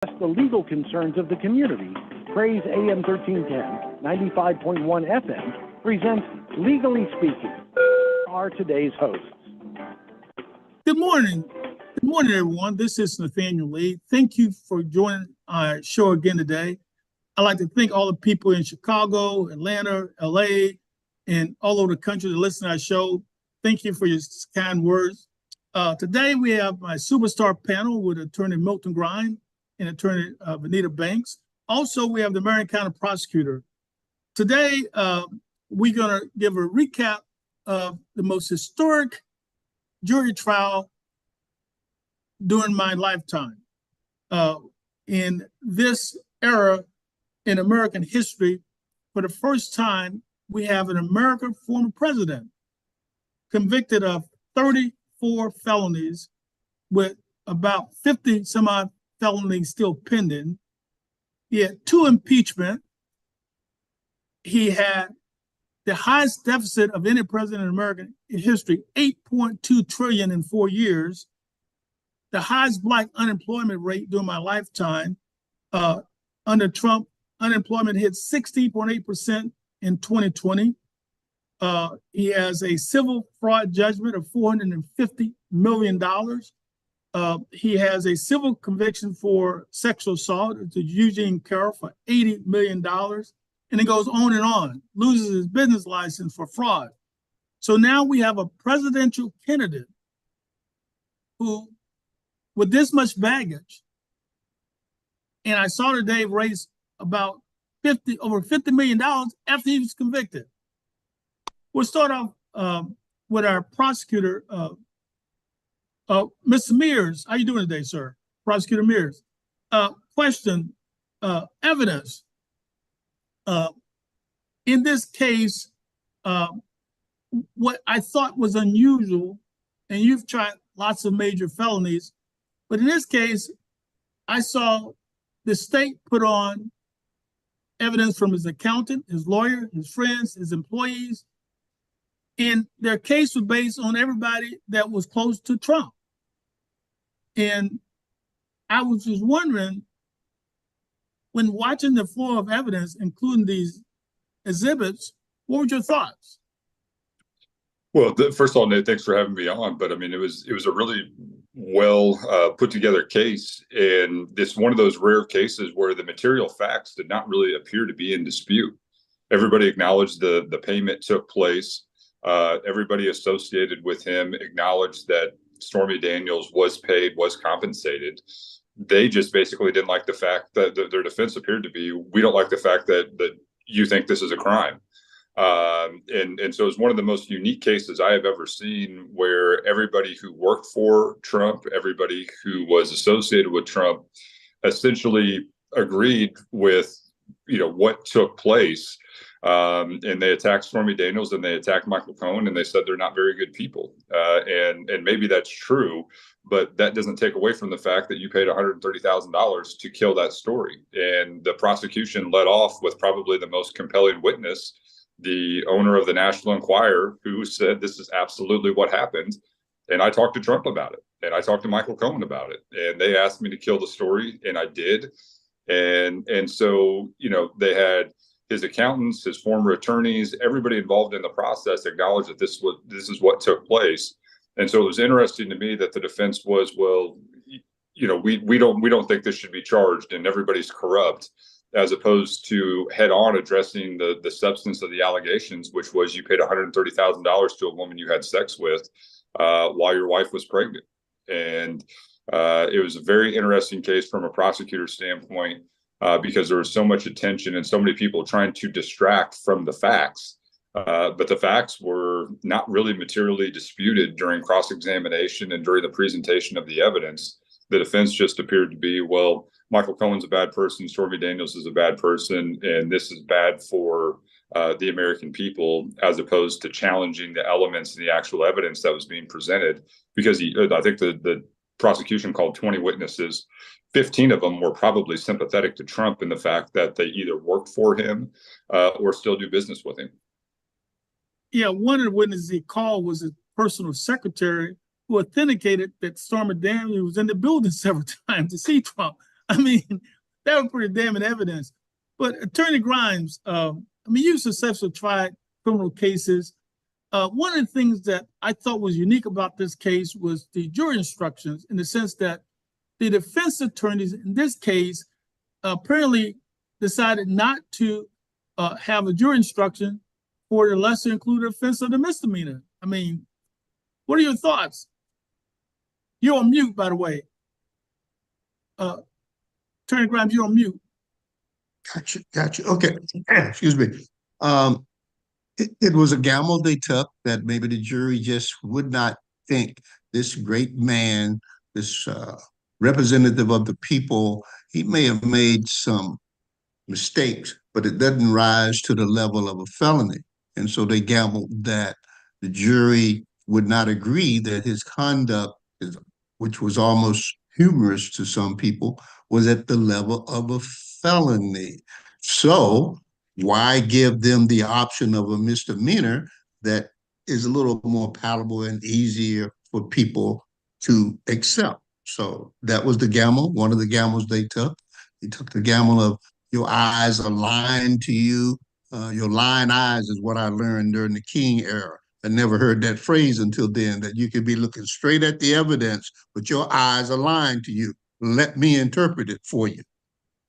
The legal concerns of the community. Praise AM 1310, 95.1 FM presents Legally Speaking. Are today's hosts. Good morning. Good morning, everyone. This is Nathaniel Lee. Thank you for joining our show again today. I'd like to thank all the people in Chicago, Atlanta, LA, and all over the country that listen to our show. Thank you for your kind words. Today, we have my superstar panel with attorney Milton and attorney Vanita Banks. Also, we have the Marion County prosecutor. Today, we're going to give a recap of the most historic jury trial during my lifetime. In this era in American history, for the first time, we have an American former president convicted of 34 felonies with about 50 some odd felonies still pending. He had 2 impeachment. He had the highest deficit of any president in American history, $8.2 trillion in 4 years. The highest Black unemployment rate during my lifetime. Under Trump, unemployment hit 16.8% in 2020. He has a civil fraud judgment of $450 million. He has a civil conviction for sexual assault to Eugene Carroll for $80 million. And it goes on, loses his business license for fraud. So now we have a presidential candidate who, with this much baggage, and I saw today raised about over $50 million after he was convicted. We'll start off with our prosecutor, Mr. Mears. How you doing today, sir? Prosecutor Mears. Question, evidence. In this case, what I thought was unusual, and you've tried lots of major felonies, but in this case, I saw the state put on evidence from his accountant, his lawyer, his friends, his employees, and their case was based on everybody that was close to Trump. And I was just wondering, when watching the flow of evidence, including these exhibits, what were your thoughts? Well, first of all, Nate, thanks for having me on. But I mean, it was a really well put together case, and it's one of those rare cases where the material facts did not really appear to be in dispute. Everybody acknowledged the payment took place. Everybody associated with him acknowledged that Stormy Daniels was paid, was compensated. They just basically didn't like the fact that their defense appeared to be, we don't like the fact that you think this is a crime. And so it's one of the most unique cases I have ever seen, where everybody who worked for Trump, everybody who was associated with Trump, essentially agreed with, what took place. And they attacked Stormy Daniels and they attacked Michael Cohen, and they said they're not very good people. And maybe that's true, but that doesn't take away from the fact that you paid $130,000 to kill that story. And the prosecution led off with probably the most compelling witness, the owner of the National Enquirer, who said this is absolutely what happened. And I talked to Trump about it, and I talked to Michael Cohen about it, and they asked me to kill the story, and I did. And so, they had his accountants, his former attorneys, everybody involved in the process acknowledged that this is what took place. And so it was interesting to me that the defense was, well, we don't think this should be charged, and everybody's corrupt, as opposed to head on addressing the substance of the allegations, which was you paid $130,000 to a woman you had sex with while your wife was pregnant. And it was a very interesting case from a prosecutor's standpoint, because there was so much attention and so many people trying to distract from the facts. But the facts were not really materially disputed during cross-examination and during the presentation of the evidence. The defense just appeared to be, well, Michael Cohen's a bad person, Stormy Daniels is a bad person, and this is bad for the American people, as opposed to challenging the elements and the actual evidence that was being presented. Because I think the prosecution called 20 witnesses. 15 of them were probably sympathetic to Trump in the fact that they either worked for him or still do business with him. Yeah, one of the witnesses he called was his personal secretary, who authenticated that Stormy Daniels was in the building several times to see Trump. I mean, that was pretty damning evidence. But Attorney Grimes, you successfully tried criminal cases. One of the things that I thought was unique about this case was the jury instructions, in the sense that the defense attorneys in this case apparently decided not to have a jury instruction for the lesser included offense of the misdemeanor. I mean, what are your thoughts? You're on mute, by the way. Attorney Grimes, you're on mute. Gotcha. Okay. Excuse me. It was a gamble they took that maybe the jury just would not think this great man, this representative of the people, he may have made some mistakes, but it doesn't rise to the level of a felony. And so they gambled that the jury would not agree that his conduct, which was almost humorous to some people, was at the level of a felony. So why give them the option of a misdemeanor that is a little more palatable and easier for people to accept? So that was the gamble, one of the gambles they took. They took the gamble of your eyes are lying to you. Your lying eyes is what I learned during the King era. I never heard that phrase until then, that you could be looking straight at the evidence, but your eyes are lying to you. Let me interpret it for you.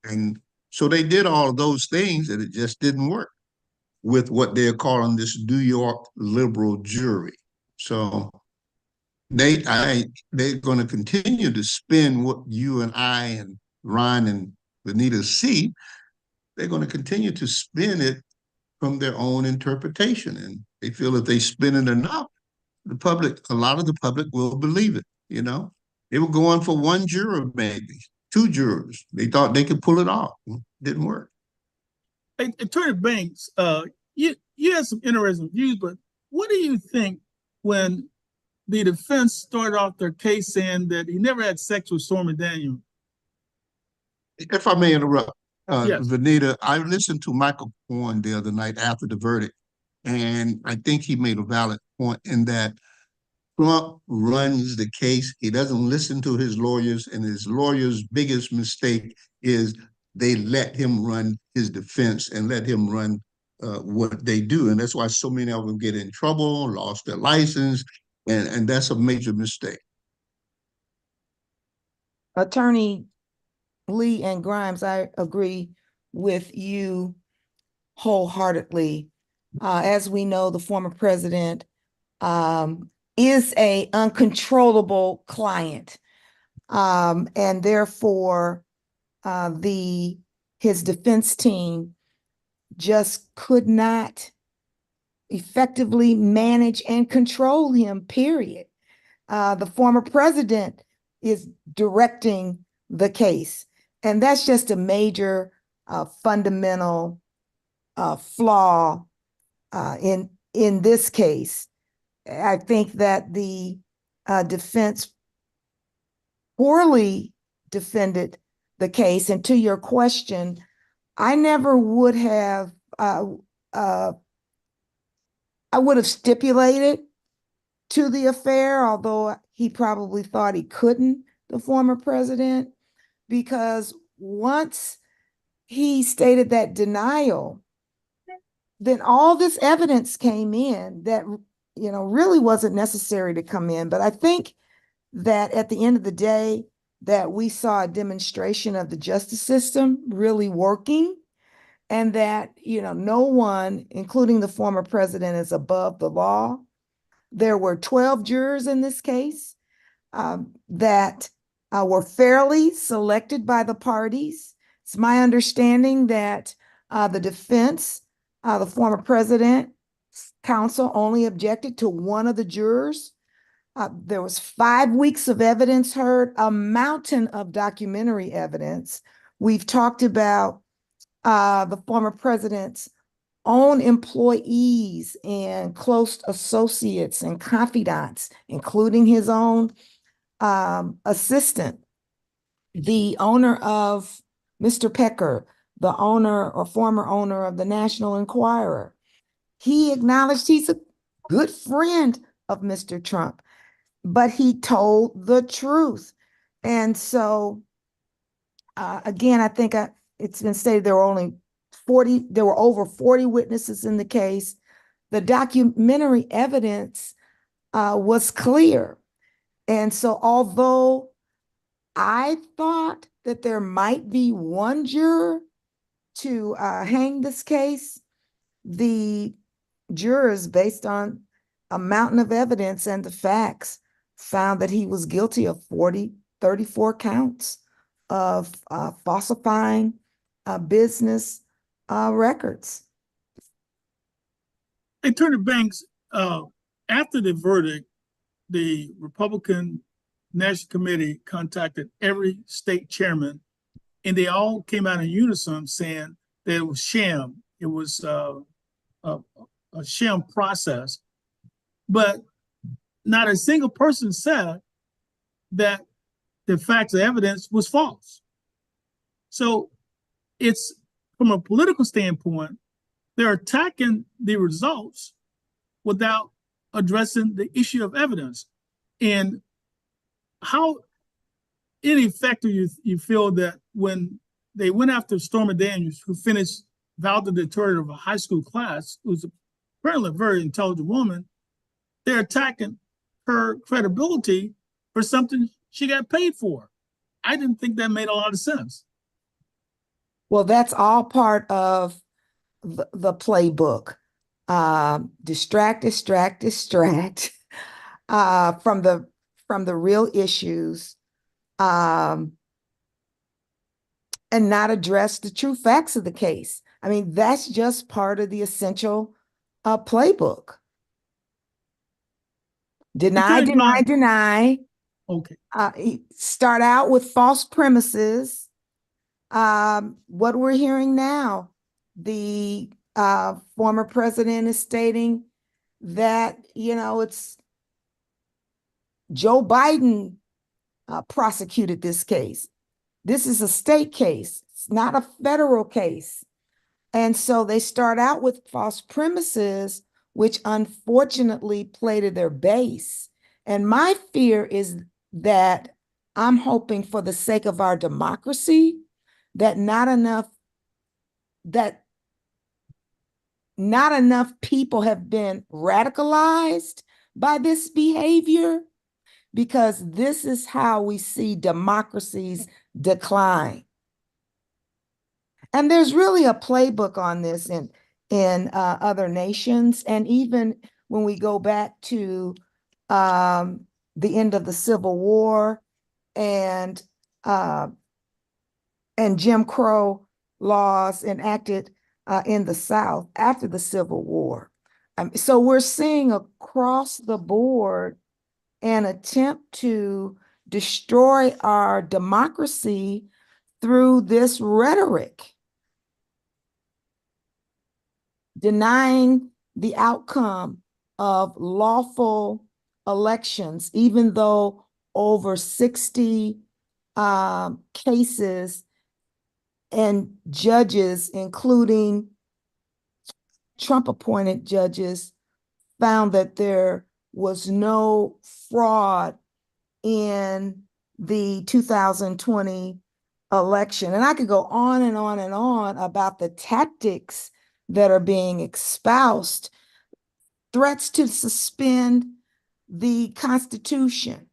And so they did all of those things, and it just didn't work with what they're calling this New York liberal jury. So they're going to continue to spin what you and I and Ryan and Vanita see. They're going to continue to spin it from their own interpretation. And they feel if they spin it enough, a lot of the public will believe it. You know, they were going for one juror, maybe 2 jurors. They thought they could pull it off. It didn't work. Hey, Attorney Banks, you had some interesting views, but what do you think when the defense started off their case saying that he never had sex with Stormy Daniels? If I may interrupt, yes. Vanita, I listened to Michael Cohen the other night after the verdict, and I think he made a valid point in that Trump runs the case. He doesn't listen to his lawyers, and his lawyers' biggest mistake is they let him run his defense and let him run what they do. And that's why so many of them get in trouble, lost their license, and that's a major mistake. Attorney Lee and Grimes, I agree with you wholeheartedly. As we know, the former president is an uncontrollable client, and therefore his defense team just could not effectively manage and control him, period. The former president is directing the case, and that's just a major fundamental flaw in this case. I think that the defense poorly defended the case. And to your question, I never would have, I would have stipulated to the affair, although he probably thought he couldn't, the former president, because once he stated that denial, then all this evidence came in that, really wasn't necessary to come in. But I think that at the end of the day, that we saw a demonstration of the justice system really working, and that, no one, including the former president, is above the law. There were 12 jurors in this case that were fairly selected by the parties. It's my understanding that the defense, the former president's counsel, only objected to one of the jurors. There was 5 weeks of evidence heard, a mountain of documentary evidence. We've talked about the former president's own employees and close associates and confidants, including his own assistant, the owner of Mr. Pecker, the owner or former owner of the National Enquirer. He acknowledged he's a good friend of Mr. Trump, but he told the truth. And so again, I think it's been stated there were over 40 witnesses in the case. The documentary evidence was clear. And so although I thought that there might be one juror to hang this case, the jurors, based on a mountain of evidence and the facts, found that he was guilty of 34 counts of falsifying business records. Attorney Banks, after the verdict, the Republican National Committee contacted every state chairman, and they all came out in unison saying that it was sham. It was a sham process. But not a single person said that the facts or evidence was false. So it's, from a political standpoint, they're attacking the results without addressing the issue of evidence. And how ineffective you feel that when they went after Stormy Daniels, who finished valedictorian of a high school class, who's apparently a very intelligent woman, they're attacking her credibility for something she got paid for. I didn't think that made a lot of sense. Well, that's all part of the playbook. Distract from the real issues, and not address the true facts of the case. I mean, that's just part of the essential playbook. Deny. Okay. Start out with false premises. What we're hearing now, the former president is stating that, it's Joe Biden prosecuted this case. This is a state case. It's not a federal case. And so they start out with false premises, which unfortunately play to their base. And my fear is that I'm hoping, for the sake of our democracy, that not enough people have been radicalized by this behavior, because this is how we see democracies decline. And there's really a playbook on this in other nations. And even when we go back to the end of the Civil War and Jim Crow laws enacted in the South after the Civil War. So we're seeing across the board an attempt to destroy our democracy through this rhetoric, denying the outcome of lawful elections, even though over 60 cases and judges, including Trump-appointed judges, found that there was no fraud in the 2020 election. And I could go on and on and on about the tactics that are being espoused. Threats to suspend the Constitution,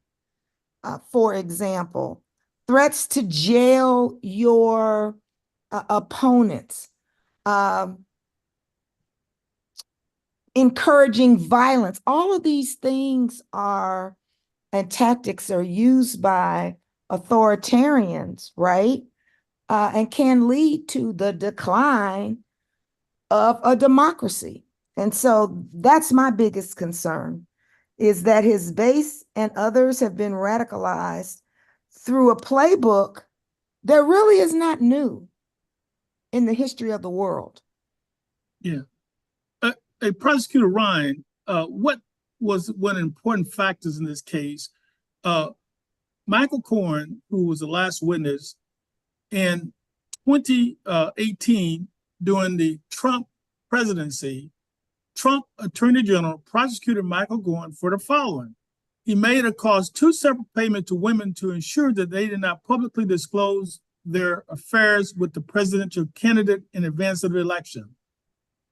for example. Threats to jail your opponents. Encouraging violence. All of these things and tactics are used by authoritarians, right? And can lead to the decline of a democracy. And so that's my biggest concern, is that his base and others have been radicalized through a playbook that really is not new in the history of the world. Yeah. Prosecutor Ryan, what was one of the important factors in this case? Michael Cohen, who was the last witness in 2018 during the Trump presidency, Trump Attorney General prosecuted Michael Cohen for the following. He made or caused 2 separate payments to women to ensure that they did not publicly disclose their affairs with the presidential candidate in advance of the election.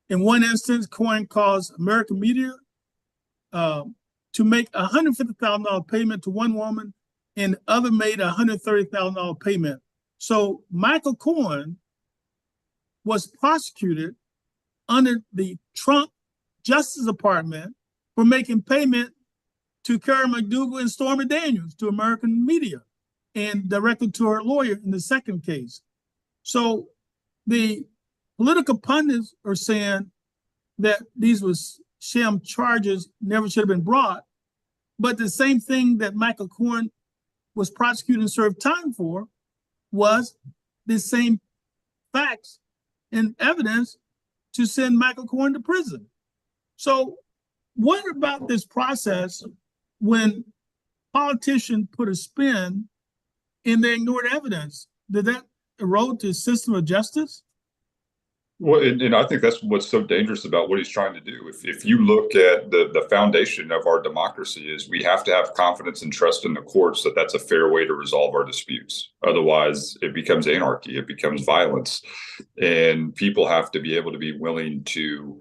In one instance, Cohen caused American media to make a $150,000 payment to one woman, and the other made a $130,000 payment. So Michael Cohen was prosecuted under the Trump Justice Department for making payment to Karen McDougal and Stormy Daniels to American media and directly to her lawyer in the second case. So the political pundits are saying that these was sham charges, never should have been brought. But the same thing that Michael Cohen was prosecuted and served time for was the same facts and evidence to send Michael Cohen to prison. So what about this process when politicians put a spin and they ignored evidence? Did that erode the system of justice? Well, and I think that's what's so dangerous about what he's trying to do. If you look at the foundation of our democracy is we have to have confidence and trust in the courts that that's a fair way to resolve our disputes. Otherwise, it becomes anarchy, it becomes violence, and people have to be able to be willing to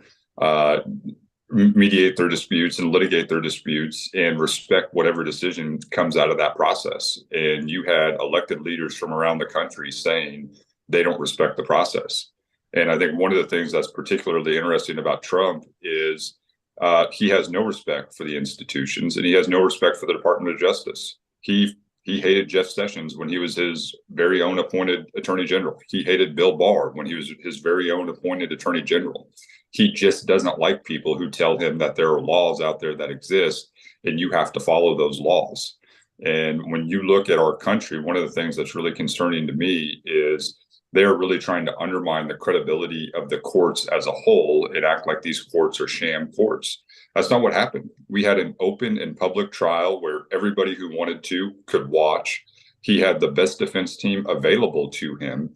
mediate their disputes and litigate their disputes and respect whatever decision comes out of that process. And you had elected leaders from around the country saying they don't respect the process. And I think one of the things that's particularly interesting about Trump is he has no respect for the institutions and he has no respect for the Department of Justice. He hated Jeff Sessions when he was his very own appointed attorney general. He hated Bill Barr when he was his very own appointed attorney general. He just doesn't like people who tell him that there are laws out there that exist and you have to follow those laws. And when you look at our country, one of the things that's really concerning to me is they're really trying to undermine the credibility of the courts as a whole and act like these courts are sham courts. That's not what happened. We had an open and public trial where everybody who wanted to could watch. He had the best defense team available to him.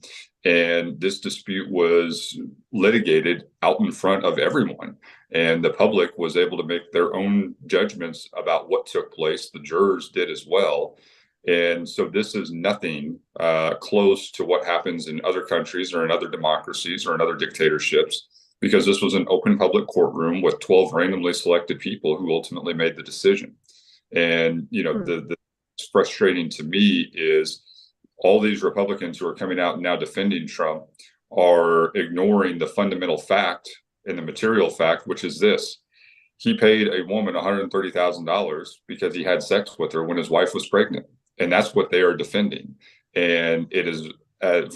And this dispute was litigated out in front of everyone. And the public was able to make their own judgments about what took place. The jurors did as well. And so this is nothing close to what happens in other countries or in other democracies or in other dictatorships, because this was an open public courtroom with 12 randomly selected people who ultimately made the decision. And, you know, what's frustrating to me is all these Republicans who are coming out and now defending Trump are ignoring the fundamental fact and the material fact, which is this. He paid a woman $130,000 because he had sex with her when his wife was pregnant. And that's what they are defending. And it is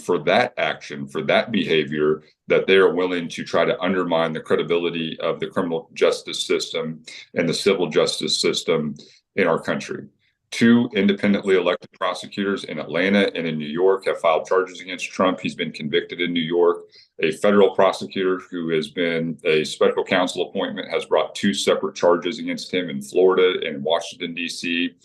for that action, for that behavior, that they are willing to try to undermine the credibility of the criminal justice system and the civil justice system in our country. 2 independently elected prosecutors in Atlanta and in New York have filed charges against Trump. He's been convicted in New York. A federal prosecutor who has been a special counsel appointment has brought 2 separate charges against him in Florida and Washington, D.C.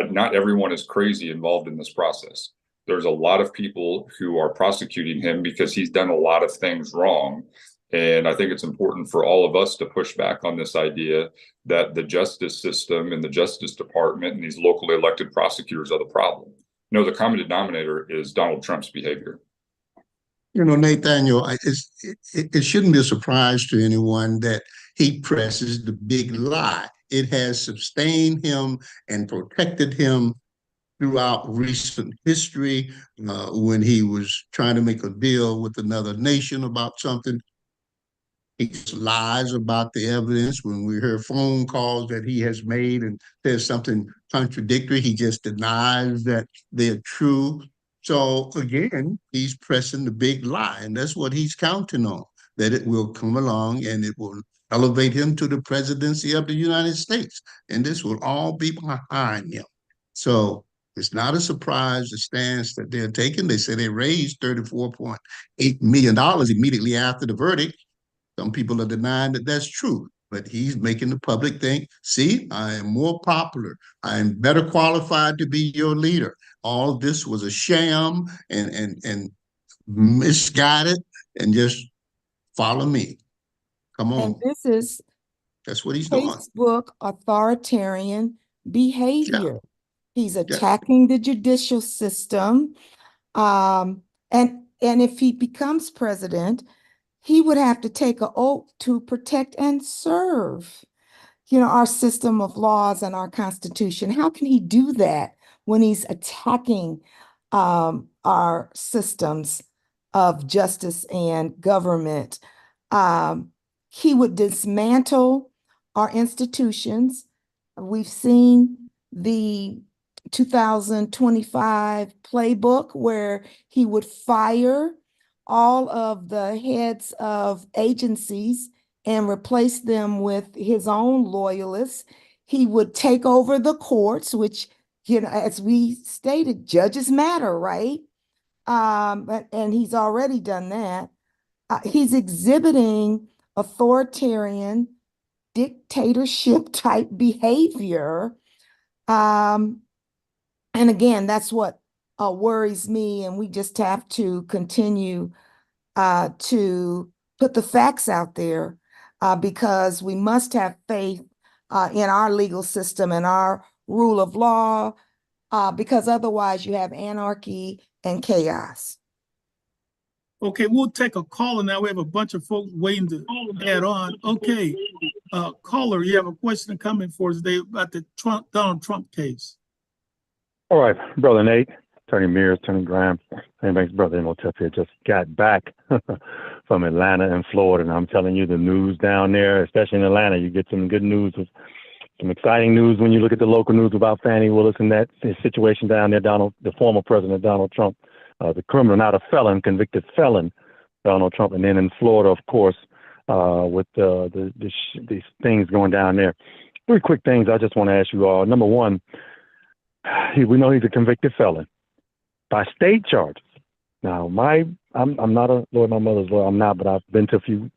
Not everyone is crazy involved in this process. There's a lot of people who are prosecuting him because he's done a lot of things wrong. And I think it's important for all of us to push back on this idea that the justice system and the Justice Department and these locally elected prosecutors are the problem. No, the common denominator is Donald Trump's behavior. You know, Nathaniel, it shouldn't be a surprise to anyone that he presses the big lie. It has sustained him and protected him throughout recent history. When he was trying to make a deal with another nation about something, he lies about the evidence. When we hear phone calls that he has made and there's something contradictory, he just denies that they're true. So again, he's pressing the big lie, and that's what he's counting on, that it will come along and it will elevate him to the presidency of the United States. And this will all be behind him. So it's not a surprise, the stance that they're taking. They say they raised $34.8 million immediately after the verdict. Some people are denying that that's true, but he's making the public think, see, I am more popular. I am better qualified to be your leader. All this was a sham and misguided, and just follow me. Come on. And this is that's what he's doing. Facebook authoritarian behavior. Yeah. He's attacking the judicial system. And if he becomes president, he would have to take an oath to protect and serve, our system of laws and our Constitution. How can he do that when he's attacking our systems of justice and government? He would dismantle our institutions. We've seen the 2025 playbook where he would fire all of the heads of agencies and replace them with his own loyalists. He would take over the courts, which, as we stated, judges matter, right? And he's already done that. He's exhibiting authoritarian dictatorship type behavior. And again, that's what worries me. And we just have to continue to put the facts out there because we must have faith in our legal system and our rule of law, because otherwise you have anarchy and chaos. Okay, we'll take a caller now. We have a bunch of folks waiting to add on. Okay, caller, you have a question coming for us today about the Donald Trump case. All right, Brother Nate, Attorney Mears, Attorney Graham, and Banks' brother Imhotep here just got back from Atlanta and Florida, and I'm telling you the news down there, especially in Atlanta, you get some good news, some exciting news when you look at the local news about Fannie Willis and that situation down there, the former President Donald Trump, the criminal, not a felon, convicted felon, Donald Trump, and then in Florida, of course, with these things going down there. Three quick things I just want to ask you all. Number one, we know he's a convicted felon by state charges. Now, I'm not a lawyer, my mother's lawyer, I'm not, but I've been to a few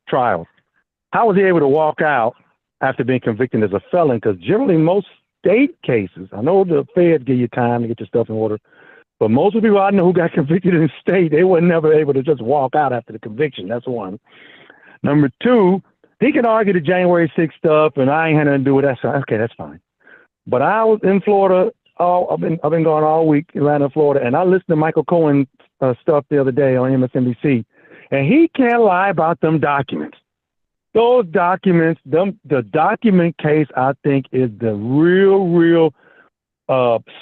trials. How was he able to walk out after being convicted as a felon? Because generally most state cases, I know the feds give you time to get your stuff in order, but most of the people I know who got convicted in state, they were never able to just walk out after the conviction. That's one. Number two, he can argue the January 6th stuff, and I ain't had nothing to do with that. So, okay, that's fine. But I was in Florida. I've been gone all week, Atlanta, Florida, and I listened to Michael Cohen stuff the other day on MSNBC, and he can't lie about them documents. Those documents, the document case, I think, is the real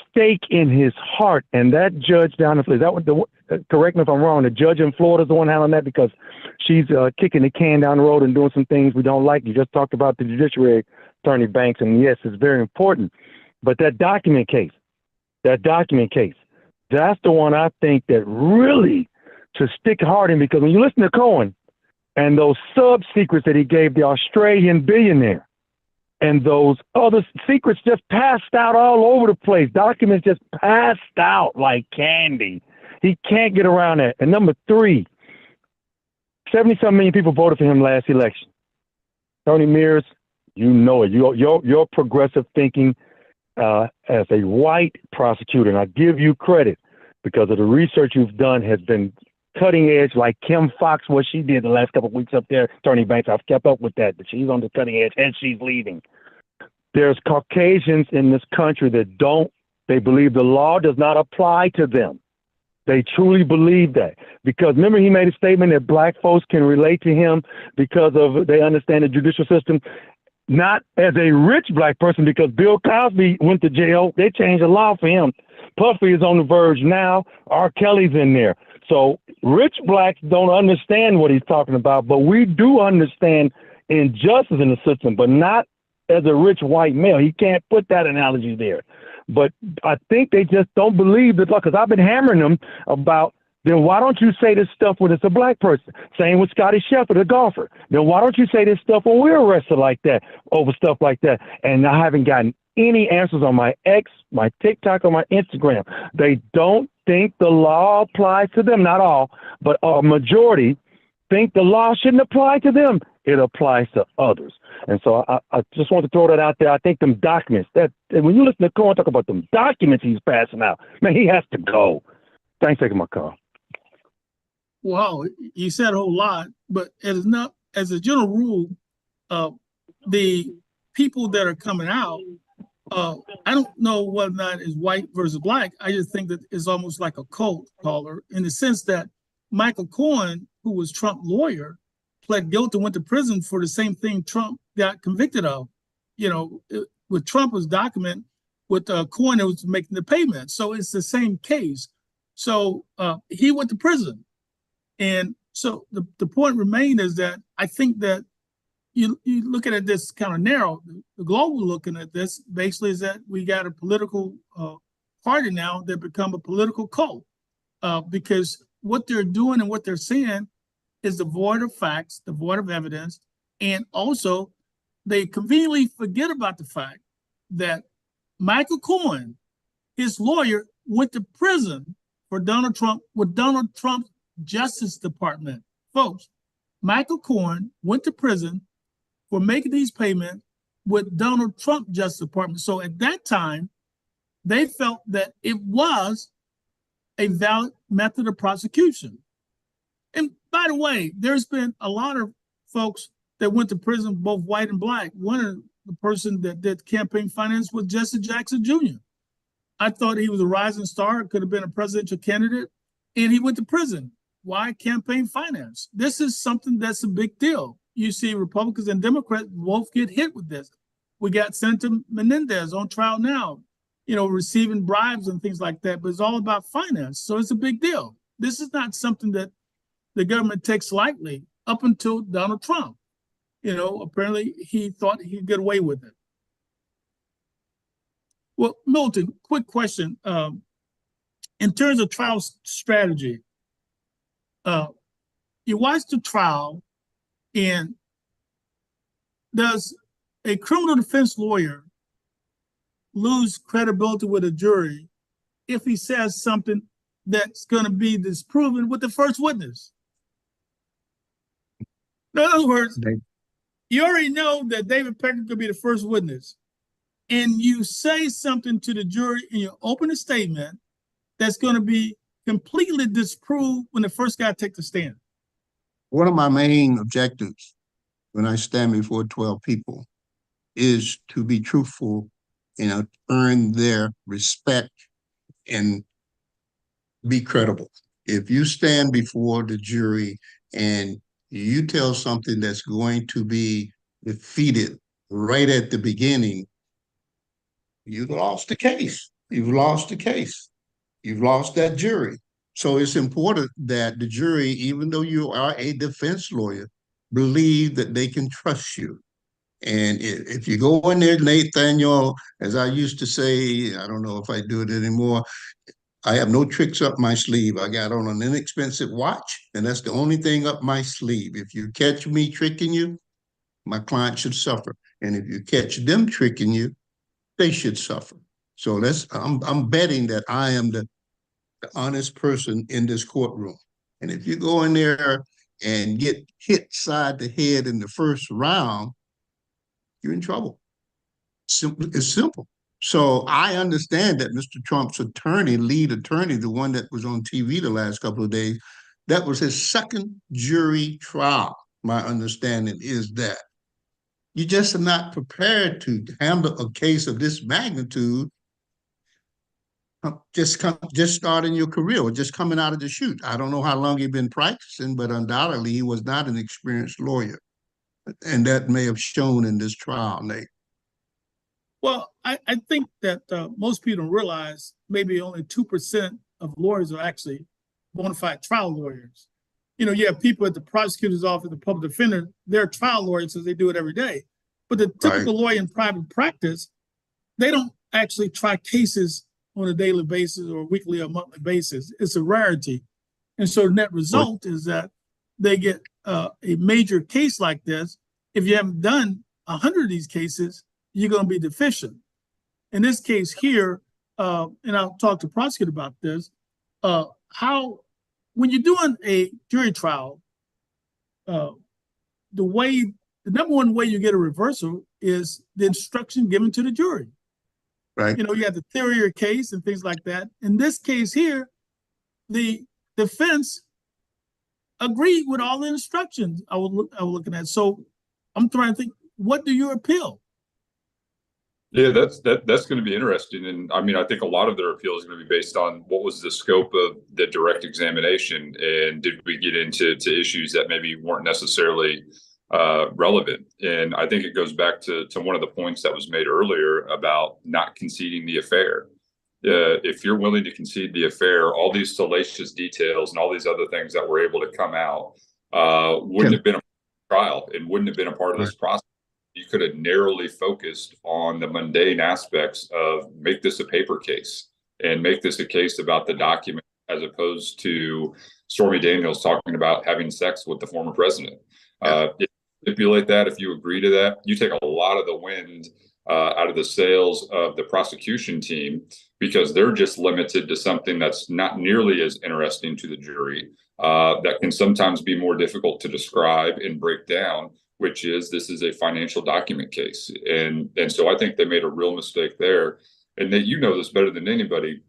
stake in his heart. And that judge down in Florida, correct me if I'm wrong, the judge in Florida is the one handling that because she's kicking the can down the road and doing some things we don't like. You just talked about the judiciary, Attorney Banks, and yes, it's very important. But that document case, that's the one I think that really should stick hard in, because when you listen to Cohen and those sub-secrets that he gave the Australian billionaire, and those other secrets just passed out all over the place. Documents just passed out like candy. He can't get around that. And number three, 70-some million people voted for him last election. Tony Mears, you know it. Your progressive thinking as a white prosecutor, and I give you credit because of the research you've done has been cutting edge, like Kim Fox, what she did the last couple of weeks up there. Attorney Banks, I've kept up with that, but she's on the cutting edge and she's leaving. There's Caucasians in this country that they believe the law does not apply to them. They truly believe that. Because remember, he made a statement that black folks can relate to him because they understand the judicial system, not as a rich black person, because Bill Cosby went to jail. They changed the law for him. Puffy is on the verge now. R. Kelly's in there. So rich blacks don't understand what he's talking about, but we do understand injustice in the system, but not as a rich white male. He can't put that analogy there. But I think they just don't believe the law, because I've been hammering them about, then why don't you say this stuff when it's a black person? Same with Scotty Scheffler, the golfer. Then why don't you say this stuff when we're arrested like that, over stuff like that? And I haven't gotten any answers on my X, my TikTok, or my Instagram. They don't think the law applies to them. Not all, but a majority think the law shouldn't apply to them. It applies to others. And so I just want to throw that out there. I think them documents, when you listen to Cohen talk about them documents he's passing out, man, he has to go. Thanks for taking my call. Wow, you said a whole lot, but as a general rule, the people that are coming out I don't know whether or not it's white versus black. I just think that it's almost like a cult caller in the sense that Michael Cohen, who was Trump's lawyer, pled guilty and went to prison for the same thing Trump got convicted of. With Trump was document, with Cohen it was making the payment. So it's the same case. So he went to prison. And so the point remained is that I think that you looking at this kind of narrow, the global looking at this basically is that we got a political party now that become a political cult because what they're doing and what they're saying is devoid of facts, devoid of evidence, and also they conveniently forget about the fact that Michael Cohen, his lawyer, went to prison for Donald Trump with Donald Trump's Justice Department. Folks, Michael Cohen went to prison for making these payments with Donald Trump Justice Department. So at that time, they felt that it was a valid method of prosecution. And by the way, there's been a lot of folks that went to prison, both white and black. One of the person that did campaign finance was Jesse Jackson Jr. I thought he was a rising star, could have been a presidential candidate, and he went to prison. Why campaign finance? This is something that's a big deal. You see Republicans and Democrats both get hit with this. We got Senator Menendez on trial now, receiving bribes and things like that, but it's all about finance. So it's a big deal. This is not something that the government takes lightly up until Donald Trump. Apparently he thought he could get away with it. Well, Milton, quick question. In terms of trial strategy, you watch the trial, and does a criminal defense lawyer lose credibility with a jury if he says something that's going to be disproven with the first witness? In other words, you already know that David Pecker could be the first witness, and you say something to the jury in your opening statement that's going to be completely disproved when the first guy takes the stand. One of my main objectives when I stand before 12 people is to be truthful, earn their respect and be credible. If you stand before the jury and you tell something that's going to be defeated right at the beginning, you've lost the case. You've lost the case. You've lost that jury. So it's important that the jury, even though you are a defense lawyer, believe that they can trust you. And if you go in there, Nathaniel, as I used to say, I don't know if I do it anymore, I have no tricks up my sleeve. I got on an inexpensive watch, and that's the only thing up my sleeve. If you catch me tricking you, my client should suffer. And if you catch them tricking you, they should suffer. So I'm betting that I am the honest person in this courtroom. And if you go in there and get hit side to head in the first round, you're in trouble. It's simple. So I understand that Mr. Trump's lead attorney, the one that was on TV the last couple of days, that was his second jury trial. My understanding is that you just are not prepared to handle a case of this magnitude just starting your career or just coming out of the chute. I don't know how long he'd been practicing, but undoubtedly he was not an experienced lawyer. And that may have shown in this trial, Nate. Well, I think that most people don't realize maybe only 2% of lawyers are actually bona fide trial lawyers. You have people at the prosecutor's office, the public defender, they're trial lawyers because they do it every day. But the typical lawyer in private practice, they don't actually try cases on a daily basis or weekly or monthly basis. It's a rarity. And so the net result is that they get a major case like this. If you haven't done 100 of these cases, you're going to be deficient. In this case here, and I'll talk to the prosecutor about this, when you're doing a jury trial, the number one way you get a reversal is the instruction given to the jury. Right. You have the theory of your case and things like that. In this case here, the defense agreed with all the instructions I was looking at. So I'm trying to think, what do you appeal? Yeah, that's going to be interesting. And I mean, I think a lot of their appeal is going to be based on what was the scope of the direct examination, and did we get into issues that maybe weren't necessarily relevant. And I think it goes back to one of the points that was made earlier about not conceding the affair. If you're willing to concede the affair, all these salacious details and all these other things that were able to come out wouldn't have been a trial and wouldn't have been a part of this process. You could have narrowly focused on the mundane aspects of make this a paper case and make this a case about the document, as opposed to Stormy Daniels talking about having sex with the former president. If you stipulate that, if you agree to that, you take a lot of the wind out of the sails of the prosecution team, because they're just limited to something that's not nearly as interesting to the jury, that can sometimes be more difficult to describe and break down, which is this is a financial document case. And so I think they made a real mistake there. And that, you know this better than anybody,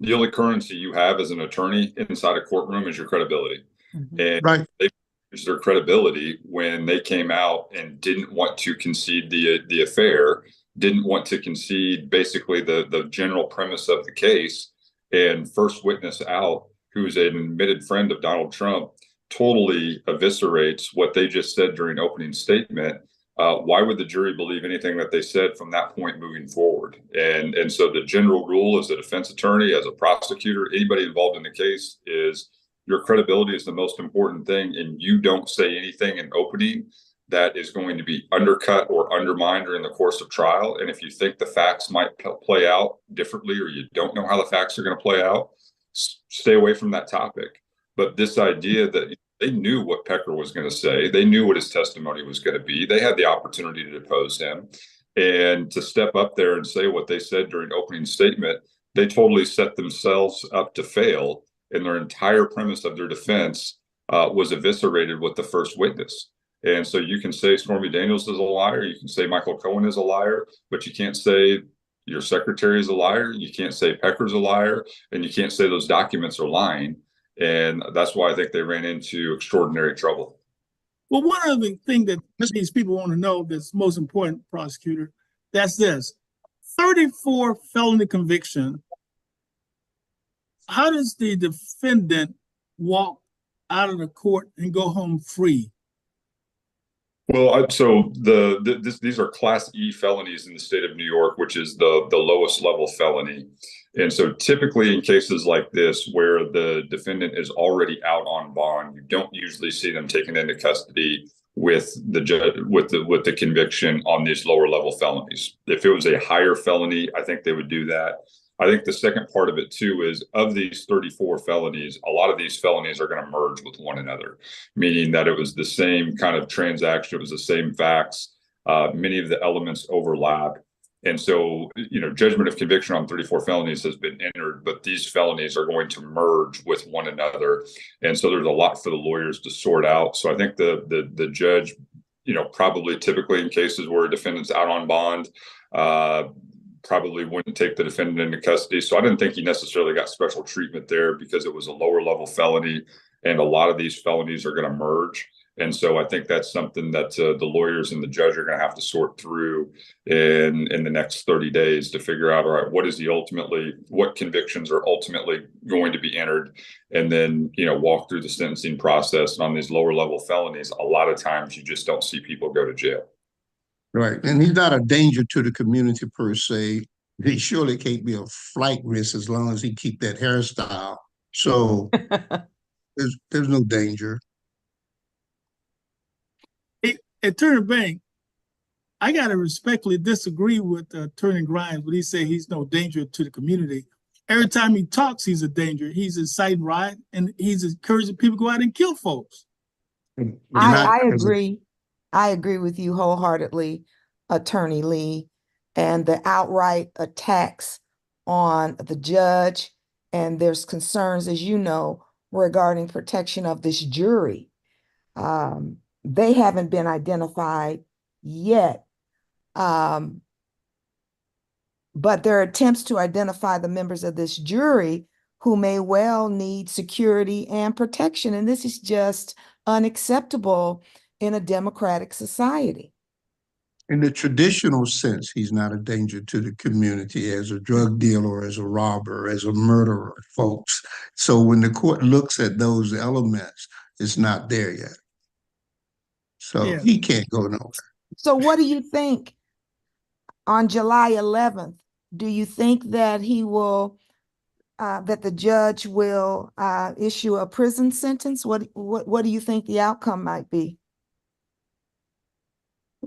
the only currency you have as an attorney inside a courtroom is your credibility. And they used their credibility when they came out and didn't want to concede the affair, didn't want to concede basically the general premise of the case. And first witness out, who's an admitted friend of Donald Trump, totally eviscerates what they just said during opening statement. Why would the jury believe anything that they said from that point moving forward? And so the general rule as a defense attorney, as a prosecutor, anybody involved in the case, is your credibility is the most important thing, and you don't say anything in opening that is going to be undercut or undermined during the course of trial. And if you think the facts might play out differently, or you don't know how the facts are going to play out, stay away from that topic. But this idea that they knew what Pecker was going to say, they knew what his testimony was going to be, they had the opportunity to depose him, and to step up there and say what they said during opening statement, they totally set themselves up to fail. And their entire premise of their defense was eviscerated with the first witness. And so you can say Stormy Daniels is a liar, you can say Michael Cohen is a liar, but you can't say your secretary is a liar, you can't say Pecker's a liar, and you can't say those documents are lying. And that's why I think they ran into extraordinary trouble. Well, one other thing that these people want to know that's most important, prosecutor, that's this: 34 felony conviction. How does the defendant walk out of the court and go home free? Well, so these are Class E felonies in the state of New York, which is the lowest level felony. And so typically in cases like this, where the defendant is already out on bond, you don't usually see them taken into custody with the judge, with the conviction on these lower level felonies. If it was a higher felony, I think they would do that. I think the second part of it too is, of these 34 felonies, a lot of these felonies are going to merge with one another, meaning that it was the same kind of transaction, it was the same facts, many of the elements overlap. And so, judgment of conviction on 34 felonies has been entered, but these felonies are going to merge with one another. And so there's a lot for the lawyers to sort out. So I think the judge, probably typically in cases where a defendant's out on bond, probably wouldn't take the defendant into custody. So I didn't think he necessarily got special treatment there, because it was a lower level felony, and a lot of these felonies are going to merge. And so I think that's something that the lawyers and the judge are going to have to sort through in the next 30 days to figure out, all right, what convictions are ultimately going to be entered, and then, walk through the sentencing process. And on these lower level felonies, a lot of times you just don't see people go to jail. Right. And he's not a danger to the community per se. He surely can't be a flight risk as long as he keep that hairstyle. So there's no danger. Attorney Bank, I got to respectfully disagree with Attorney Grimes when he said he's no danger to the community. Every time he talks, he's a danger. He's inciting riot, and he's encouraging people to go out and kill folks. I agree. I agree with you wholeheartedly, Attorney Lee. And the outright attacks on the judge, and there's concerns, as you know, regarding protection of this jury. They haven't been identified yet, but there are attempts to identify the members of this jury who may well need security and protection. And this is just unacceptable in a democratic society. In the traditional sense, he's not a danger to the community as a drug dealer, as a robber, as a murderer, folks. So when the court looks at those elements, it's not there yet. So Yeah. he can't go nowhere. So what do you think on July 11th? Do you think that he will, that the judge will issue a prison sentence? What do you think the outcome might be?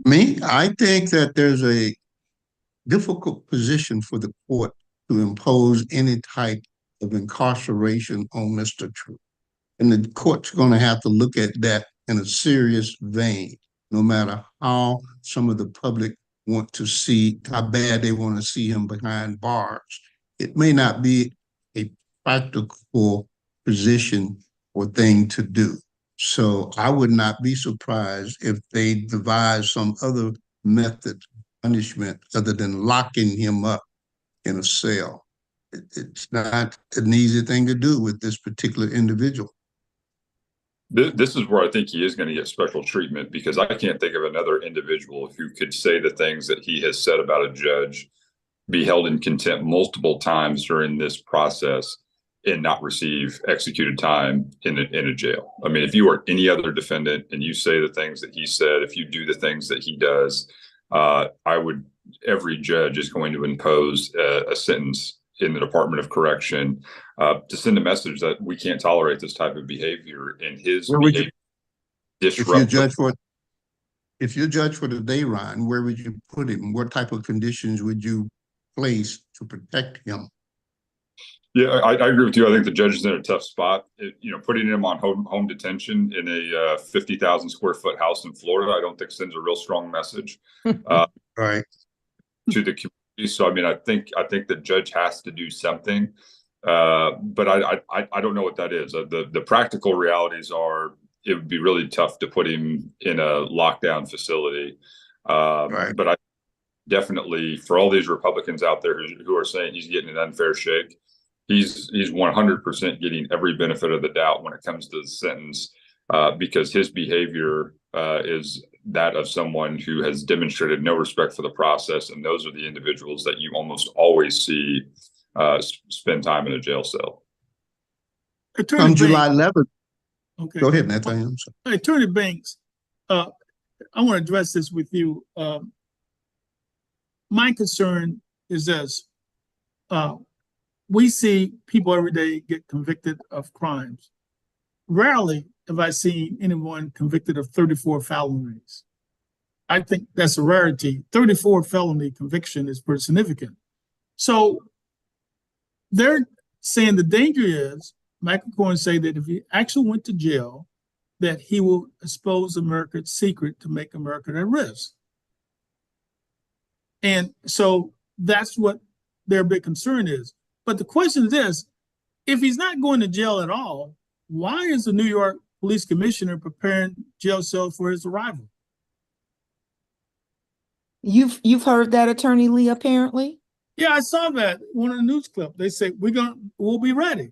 Me, I think that there's a difficult position for the court to impose any type of incarceration on Mr. True. And the court's going to have to look at that in a serious vein, no matter how some of the public want to see, how bad they want to see him behind bars. It may not be a practical position or thing to do. So I would not be surprised if they devise some other method of punishment other than locking him up in a cell. It's not an easy thing to do with this particular individual. This is where I think he is going to get special treatment, because I can't think of another individual who could say the things that he has said about a judge, be held in contempt multiple times during this process, and not receive executed time in a jail. I mean, if you are any other defendant and you say the things that he said, if you do the things that he does, every judge is going to impose a sentence in the Department of Correction to send a message that we can't tolerate this type of behavior, and his behavior disrupt. If you're judged for the day, Ryan, where would you put him? What type of conditions would you place to protect him? Yeah, I agree with you. I think the judge is in a tough spot. Putting him on home detention in a 50,000 square foot house in Florida, I don't think sends a real strong message Right. to the community. So, I mean, I think the judge has to do something, but I don't know what that is. The practical realities are it would be really tough to put him in a lockdown facility. Right. But I definitely, for all these Republicans out there who are saying he's getting an unfair shake, he's 100% getting every benefit of the doubt when it comes to the sentence, because his behavior is that of someone who has demonstrated no respect for the process, and those are the individuals that you almost always see spend time in a jail cell. On July 11th. Okay. Go ahead, Nathaniel. Attorney Banks, I want to address this with you. My concern is this. We see people every day get convicted of crimes. Rarely have I seen anyone convicted of 34 felonies. I think that's a rarity. 34 felony conviction is pretty significant. So they're saying the danger is, Michael Cohen say that if he actually went to jail, that he will expose America's secret to make America at risk. And so that's what their big concern is. But the question is this: if he's not going to jail at all, why is the New York Police Commissioner preparing jail cells for his arrival? You've heard that, Attorney Lee, apparently? Yeah, I saw that one of the news clip. They say we'll be ready.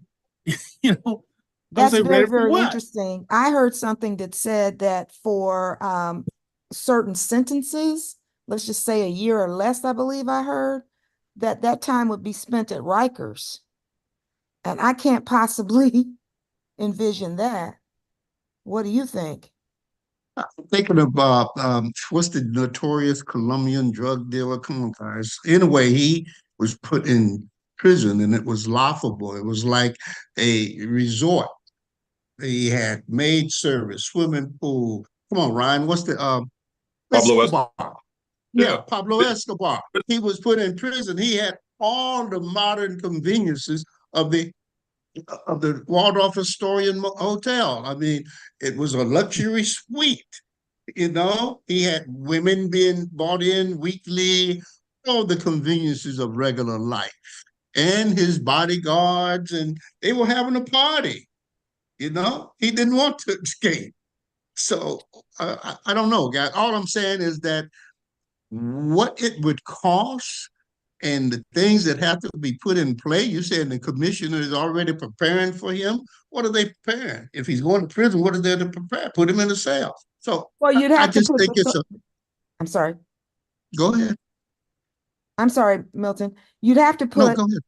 That's very interesting. I heard something that said that for certain sentences, let's just say a year or less, I believe I heard, that time would be spent at Rikers. And I can't possibly envision that. What do you think? I'm thinking about what's the notorious Colombian drug dealer? Come on, guys. Anyway, he was put in prison and it was laughable. It was like a resort. He had maid service, swimming pool. Come on, Ryan. What's the Pablo Escobar? Yeah, Pablo Escobar. He was put in prison. He had all the modern conveniences of the Waldorf Astoria Hotel. I mean, it was a luxury suite. He had women being brought in weekly, all the conveniences of regular life, and his bodyguards, and they were having a party. He didn't want to escape. So I don't know, guys. All I'm saying is that what it would cost and the things that have to be put in play. You said the commissioner is already preparing for him. What are they preparing? If he's going to prison, what are they to prepare? Put him in a cell. So well, you'd have I just think it's a. I'm sorry. Go ahead. I'm sorry, Milton. You'd have to No, put go ahead.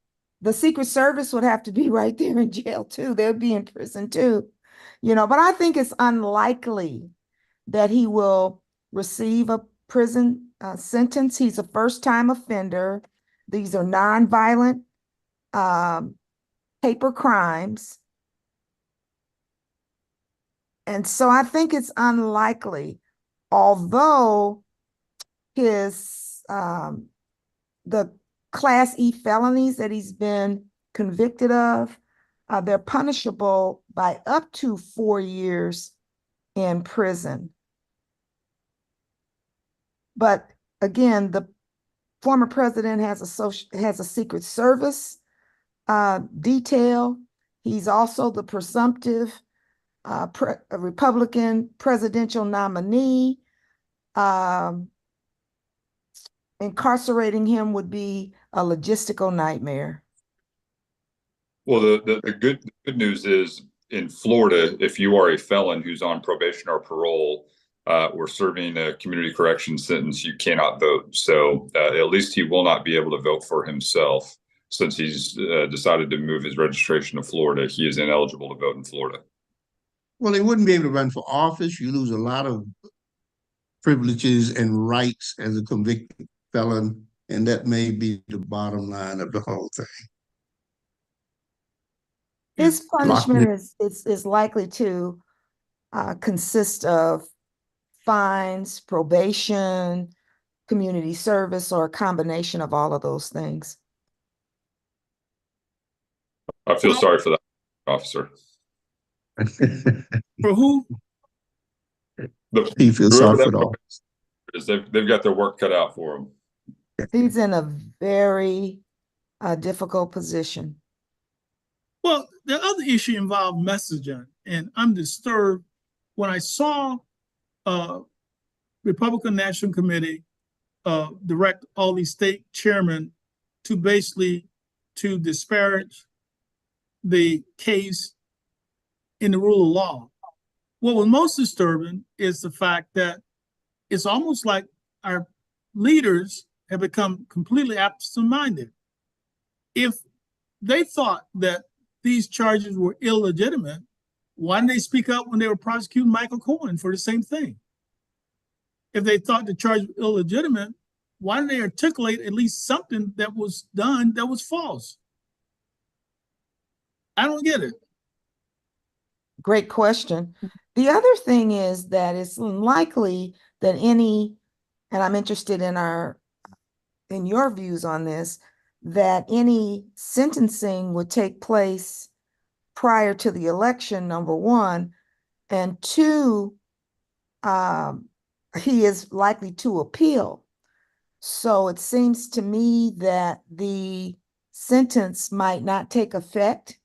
the Secret Service would have to be right there in jail too. They'd be in prison too, but I think it's unlikely that he will receive a prison sentence. He's a first-time offender. These are nonviolent paper crimes. And so I think it's unlikely, although his the Class E felonies that he's been convicted of, they're punishable by up to 4 years in prison. But again, the former president has a Secret Service detail. He's also the presumptive Republican presidential nominee. Incarcerating him would be a logistical nightmare. Well, the good news is in Florida, if you are a felon who's on probation or parole or serving a community correction sentence, you cannot vote. So at least he will not be able to vote for himself since he's decided to move his registration to Florida. He is ineligible to vote in Florida. Well, he wouldn't be able to run for office. You lose a lot of privileges and rights as a convicted felon, and that may be the bottom line of the whole thing. His punishment is likely to consist of fines, probation, community service, or a combination of all of those things. I feel sorry for that officer. For who? He feels sorry for the officer. They've got their work cut out for him. He's in a very difficult position. Well, the other issue involved messaging, and I'm disturbed when I saw Republican National Committee direct all these state chairmen to basically to disparage the case in the rule of law. What was most disturbing is the fact that it's almost like our leaders have become completely absent-minded. If they thought that these charges were illegitimate, why didn't they speak up when they were prosecuting Michael Cohen for the same thing? If they thought the charge was illegitimate, why didn't they articulate at least something that was done that was false? I don't get it. Great question. The other thing is that it's unlikely that and I'm interested in your views on this, that any sentencing would take place prior to the election, number one, and two, he is likely to appeal. So it seems to me that the sentence might not take effect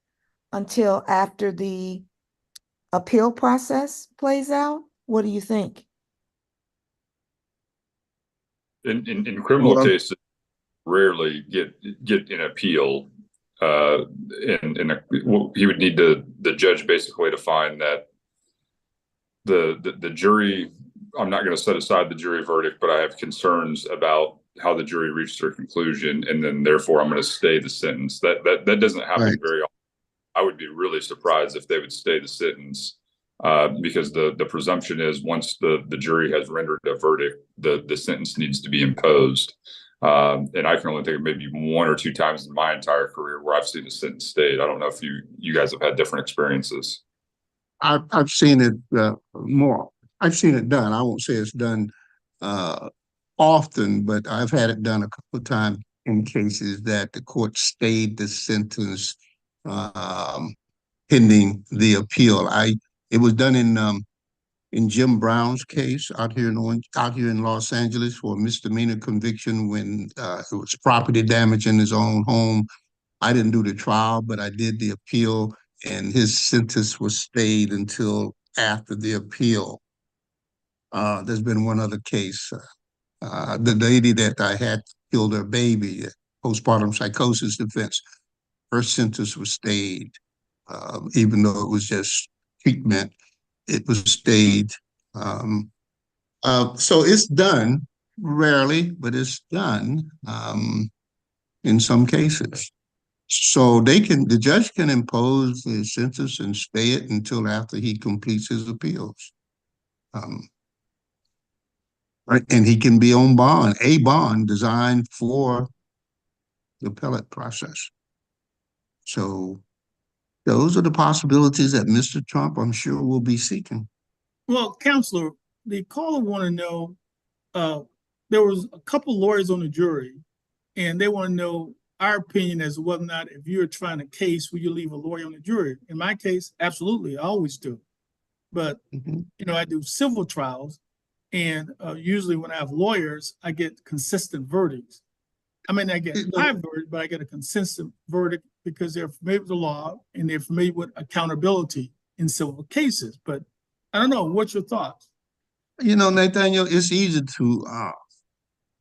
until after the appeal process plays out. What do you think? In criminal cases, rarely get an appeal. He would need the judge basically to find that the jury. I'm not going to set aside the jury verdict, but I have concerns about how the jury reached their conclusion, and then therefore I'm going to stay the sentence. That doesn't happen very often. I would be really surprised if they would stay the sentence, because the presumption is once the jury has rendered a verdict, the sentence needs to be imposed. And I can only think of maybe one or two times in my entire career where I've seen a sentence stayed. I don't know if you guys have had different experiences. I've seen it more. I've seen it done. I won't say it's done often, but I've had it done a couple of times in cases that the court stayed the sentence pending the appeal. It was done in Jim Brown's case out here in Los Angeles for a misdemeanor conviction when it was property damage in his own home. I didn't do the trial, but I did the appeal, and his sentence was stayed until after the appeal. There's been one other case. The lady that I had killed her baby, postpartum psychosis defense, her sentence was stayed, even though it was just treatment. It was stayed. So it's done. rarely, but it's done in some cases. So the judge can impose the sentence and stay it until after he completes his appeals. Right, and he can be on bond, a bond designed for the appellate process. So those are the possibilities that Mr. Trump, I'm sure, will be seeking. Well, Counselor, the caller want to know, there was a couple lawyers on the jury, and they want to know our opinion as to whether or not, if you're trying a case, will you leave a lawyer on the jury? In my case, absolutely, I always do. But, I do civil trials, and usually when I have lawyers, I get consistent verdicts. I mean, I get my verdict, but I get a consistent verdict because they're familiar with the law and they're familiar with accountability in civil cases. But I don't know, what's your thoughts? Nathaniel, it's easy to,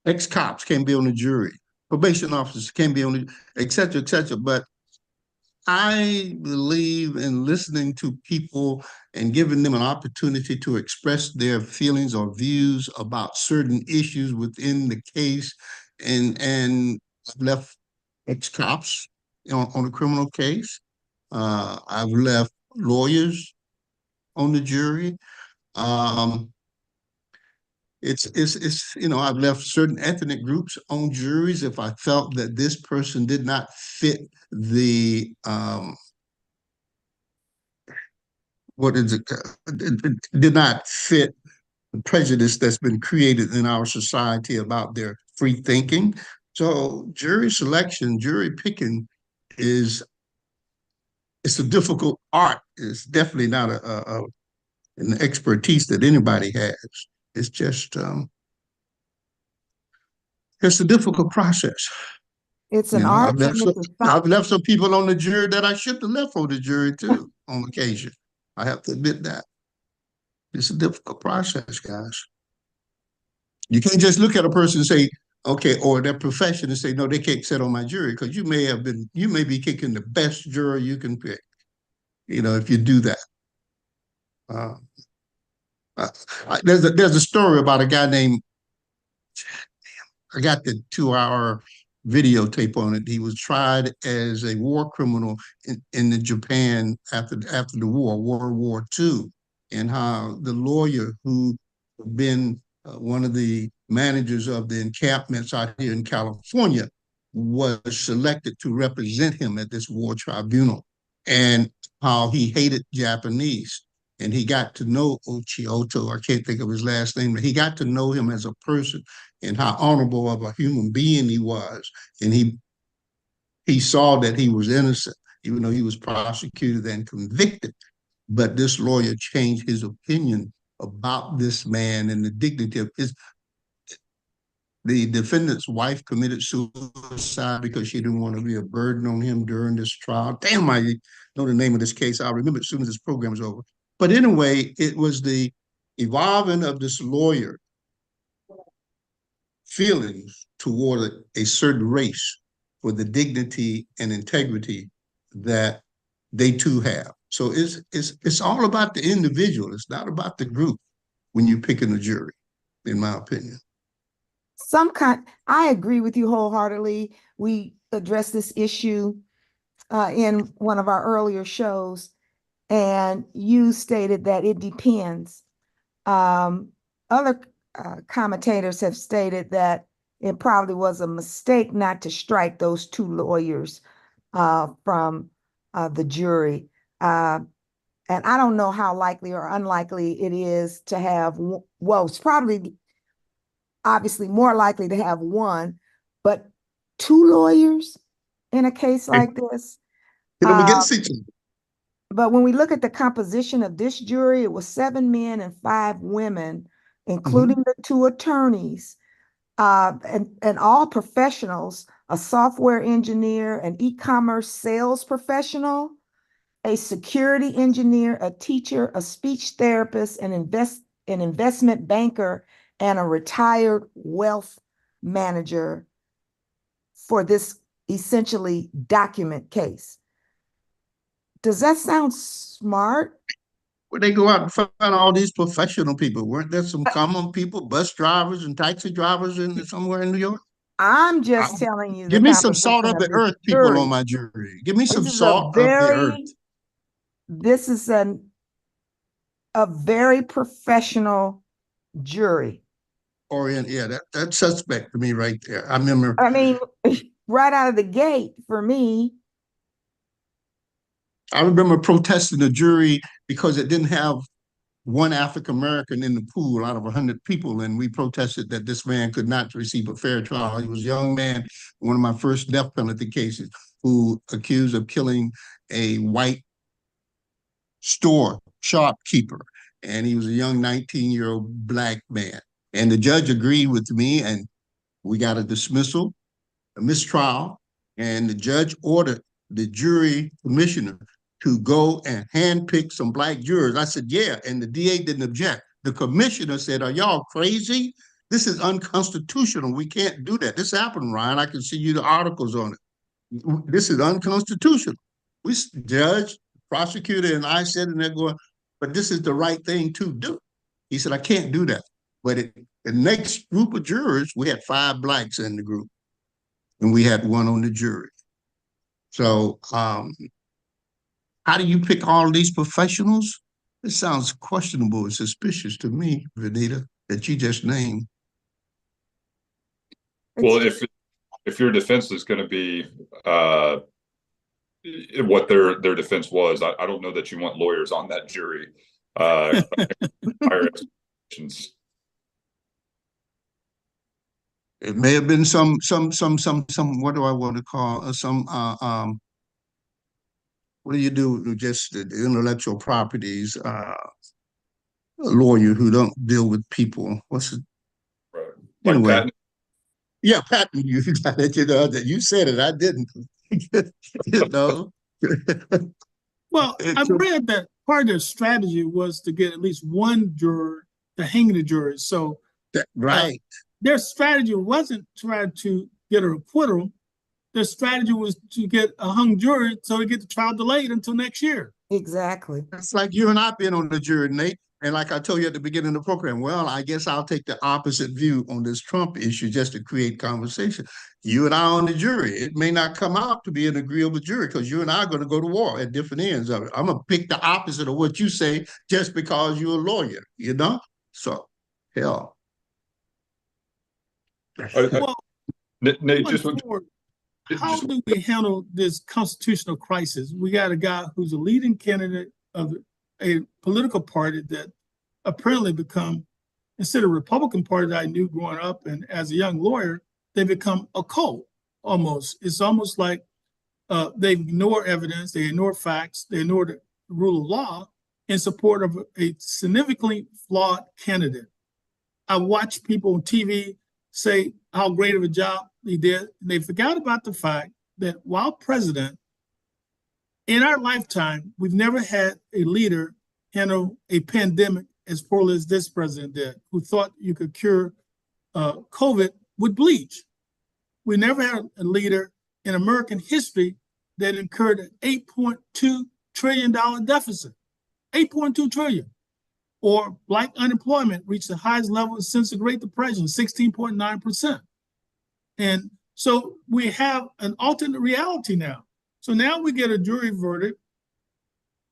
ex-cops can be on the jury, probation officers can be on the, et cetera, et cetera. But I believe in listening to people and giving them an opportunity to express their feelings or views about certain issues within the case. And I've left ex-cops on a criminal case. I've left lawyers on the jury. I've left certain ethnic groups on juries if I felt that this person did not fit the did not fit the prejudice that's been created in our society about their free thinking. So jury selection, jury picking it's a difficult art. It's definitely not an expertise that anybody has. It's just it's a difficult process. It's an art. I've left some people on the jury that I should have left on the jury too on occasion. I have to admit that. It's a difficult process, guys. You can't just look at a person and say, okay, or their profession and say, no, they can't sit on my jury, because you may be kicking the best juror you can pick, if you do that. There's a story about a guy named, I got the 2-hour videotape on it. He was tried as a war criminal in the Japan after the war, World War II, and how the lawyer who had been one of the managers of the encampments out here in California was selected to represent him at this war tribunal, and how he hated Japanese. And he got to know Ochioto, I can't think of his last name, but he got to know him as a person and how honorable of a human being he was. And he saw that he was innocent, even though he was prosecuted and convicted. But this lawyer changed his opinion about this man and the dignity of the defendant's wife committed suicide because she didn't want to be a burden on him during this trial. Damn, I know the name of this case. I'll remember it as soon as this program is over. But anyway, it was the evolving of this lawyer feelings toward a certain race for the dignity and integrity that they too have. So it's all about the individual. It's not about the group when you're picking a jury, in my opinion. I agree with you wholeheartedly. We addressed this issue in one of our earlier shows, and you stated that it depends. Other commentators have stated that it probably was a mistake not to strike those 2 lawyers from the jury. And I don't know how likely or unlikely it is to have, well, it's probably obviously more likely to have 1, but 2 lawyers in a case like this. But when we look at the composition of this jury, it was 7 men and 5 women, including the 2 attorneys, and all professionals, a software engineer, an e-commerce sales professional, a security engineer, a teacher, a speech therapist, an investment banker, and a retired wealth manager for this essentially document case. Does that sound smart? Where they go out and find all these professional people? Weren't there some common people, bus drivers and taxi drivers in somewhere in New York? I'm just telling you the Give me some salt composition of of the this earth people on jury. my jury. Give me some This is a salt of the earth. this is a very professional jury. Yeah, that's suspect to me right there. I remember. I mean, right out of the gate for me. I remember protesting the jury because it didn't have one African American in the pool out of 100 people, and we protested that this man could not receive a fair trial. He was a young man, one of my first death penalty cases, who accused of killing a white store shopkeeper, and he was a young 19-year-old Black man. And the judge agreed with me, and we got a dismissal, a mistrial, and the judge ordered the jury commissioner to go and handpick some Black jurors. I said, yeah, and the DA didn't object. The commissioner said, are y'all crazy? This is unconstitutional. We can't do that. This happened, Ryan. I can see you the articles on it. This is unconstitutional. We judge, prosecutor, and I said, and they're going, but this is the right thing to do. He said, I can't do that. But the next group of jurors, we had 5 Blacks in the group, and we had 1 on the jury. So how do you pick all these professionals? It sounds questionable and suspicious to me, Vanita, that you just named. Well, if your defense is going to be what their defense was, I don't know that you want lawyers on that jury. Higher expectations. It may have been some what do I want to call what do you do with just the intellectual properties lawyer who don't deal with people? What's it? Right. Like anyway, patent. Yeah, patent. You got it. You know that you said it. I didn't. You know. Well, I've read that part of their strategy was to get at least one juror to hang the jury. So right. Their strategy wasn't trying to get an acquittal. Their strategy was to get a hung jury so we get the trial delayed until next year. Exactly. It's like you and I being on the jury, Nate. And like I told you at the beginning of the program, well, I guess I'll take the opposite view on this Trump issue just to create conversation. You and I on the jury. It may not come out to be an agreeable jury because you and I are going to go to war at different ends of it. I'm going to pick the opposite of what you say just because you're a lawyer, you know? So, hell. Well, Nate, how do we handle this constitutional crisis? We got a guy who's a leading candidate of a political party that apparently become, instead of Republican Party that I knew growing up and as a young lawyer, they become a cult almost. It's almost like they ignore evidence, they ignore facts, they ignore the rule of law in support of a significantly flawed candidate. I watch people on TV say how great of a job he did, and they forgot about the fact that while president, in our lifetime, we've never had a leader handle a pandemic as poorly as this president did, who thought you could cure COVID with bleach. We never had a leader in American history that incurred an $8.2 trillion deficit, $8.2 trillion. Or Black unemployment reached the highest level since the Great Depression, 16.9%. And so we have an alternate reality now. So now we get a jury verdict.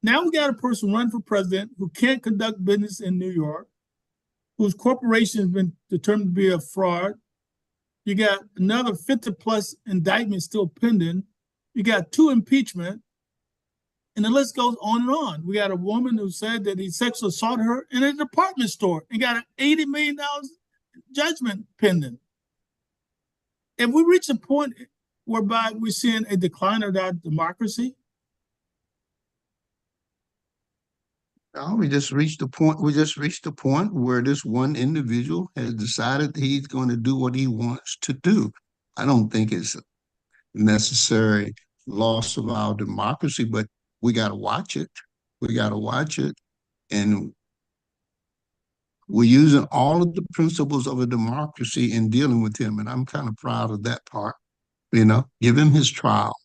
Now we got a person running for president who can't conduct business in New York, whose corporation has been determined to be a fraud. You got another 50 plus indictments still pending. You got 2 impeachment. And the list goes on and on. We got a woman who said that he sexually assaulted her in a department store and got an $80 million judgment pending. If we reach a point whereby we're seeing a decline of our democracy? No, we just reached the point. We just reached the point where this one individual has decided he's going to do what he wants to do. I don't think it's a necessary loss of our democracy, but we got to watch it. We got to watch it. And we're using all of the principles of a democracy in dealing with him. And I'm kind of proud of that part. You know, give him his trial,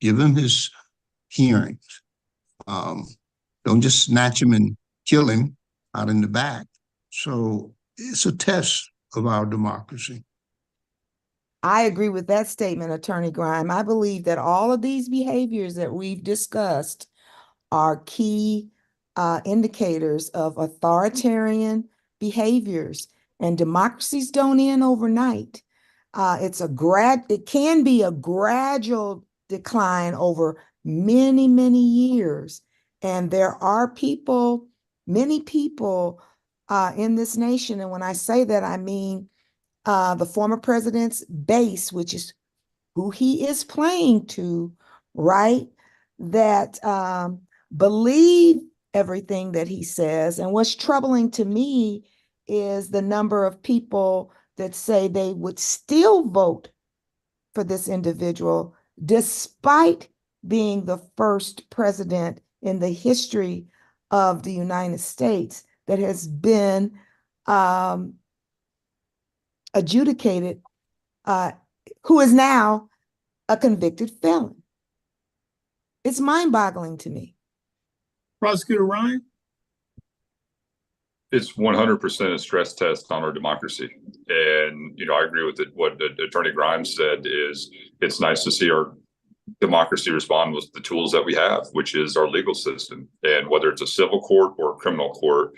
give him his hearings. Don't just snatch him and kill him out in the back. So it's a test of our democracy. I agree with that statement, Attorney Grime. I believe that all of these behaviors that we've discussed are key indicators of authoritarian behaviors, and democracies don't end overnight. It can be a gradual decline over many, many years. And there are people, many people in this nation. And when I say that, I mean the former president's base, which is who he is playing to, right? That believe everything that he says. And what's troubling to me is the number of people that say they would still vote for this individual, despite being the first president in the history of the United States that has been adjudicated, who is now a convicted felon. It's mind-boggling to me. Prosecutor Ryan? It's 100% a stress test on our democracy. And, I agree with what Attorney Grimes said is it's nice to see our democracy respond with the tools that we have, which is our legal system. And whether it's a civil court or a criminal court,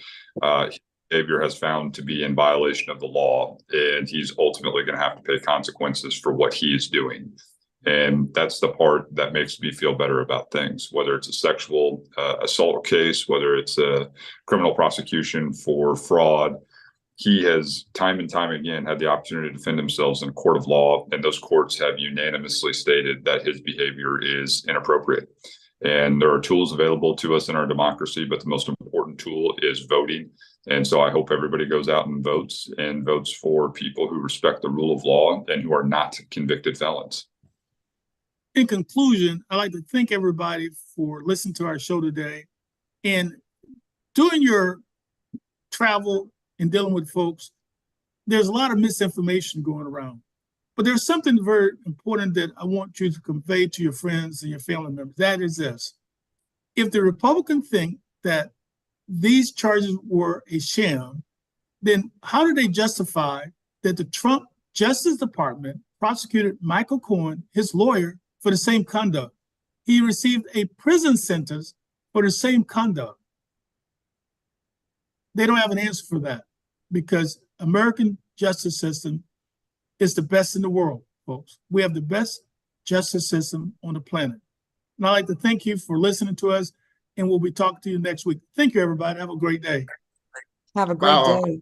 behavior has found to be in violation of the law, and he's ultimately going to have to pay consequences for what he is doing. And that's the part that makes me feel better about things, whether it's a sexual assault case, whether it's a criminal prosecution for fraud. He has time and time again had the opportunity to defend himself in a court of law, and those courts have unanimously stated that his behavior is inappropriate. And there are tools available to us in our democracy, but the most important tool is voting. And so I hope everybody goes out and votes for people who respect the rule of law and who are not convicted felons. In conclusion, I'd like to thank everybody for listening to our show today. And during your travel and dealing with folks, there's a lot of misinformation going around. But there's something very important that I want you to convey to your friends and your family members. That is this. If the Republicans think that these charges were a sham, then how do they justify that the Trump Justice Department prosecuted Michael Cohen, his lawyer, for the same conduct? He received a prison sentence for the same conduct. They don't have an answer for that because American justice system is the best in the world, folks. We have the best justice system on the planet. And I'd like to thank you for listening to us, and we'll be talking to you next week. Thank you, everybody. Have a great day. Have a great day.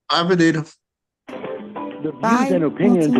Bye, Vanita. The views and opinions